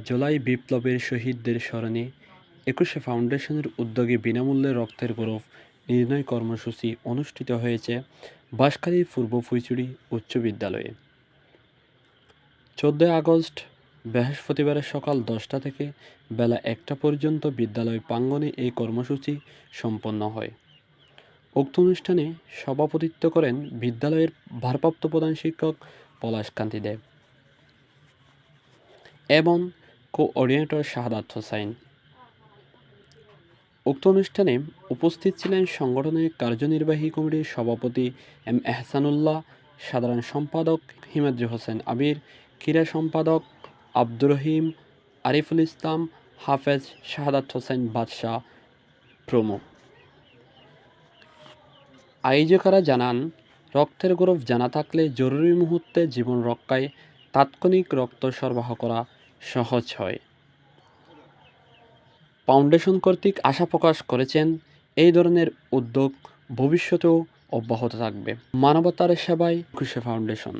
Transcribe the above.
জুলাই বিপ্লবের শহীদদের স্মরণে ২১শে ফাউন্ডেশনের উদ্যোগে বিনামূল্যে রক্তের গ্রুপ নির্ণয় কর্মসূচি অনুষ্ঠিত হয়েছে বাঁশখালীর পূর্ব ফুলছড়ি উচ্চ বিদ্যালয়ে। ১৪ আগস্ট বৃহস্পতিবার সকাল ১০টা থেকে বেলা ১টা পর্যন্ত বিদ্যালয় প্রাঙ্গণে এই কর্মসূচি সম্পন্ন হয়। উক্ত অনুষ্ঠানে সভাপতিত্ব করেন বিদ্যালয়ের ভারপ্রাপ্ত প্রধান শিক্ষক পলাশকান্তি দেব এবং কোঅর্ডিনেটর শাহাদাত হোসাইন। উক্ত অনুষ্ঠানে উপস্থিত ছিলেন সংগঠনের কার্যনির্বাহী কমিটির সভাপতি এম এহসানুল্লাহ, সাধারণ সম্পাদক হিমাদ্রি হোসেন আবির, ক্রীড়া সম্পাদক আব্দুর রহিম, আরিফুল ইসলাম, হাফেজ, শাহাদাত হোসেন বাদশাহ প্রমুখ। আয়োজকেরা জানান, রক্তের গ্রুপ জানা থাকলে জরুরি মুহূর্তে জীবন রক্ষায় তাৎক্ষণিক রক্ত সরবরাহ করা সহজ হয়। ফাউন্ডেশন কর্তৃক আশা প্রকাশ করেছেন, এই ধরনের উদ্যোগ ভবিষ্যতেও অব্যাহত থাকবে। মানবতার সেবায় ২১শে ফাউন্ডেশন।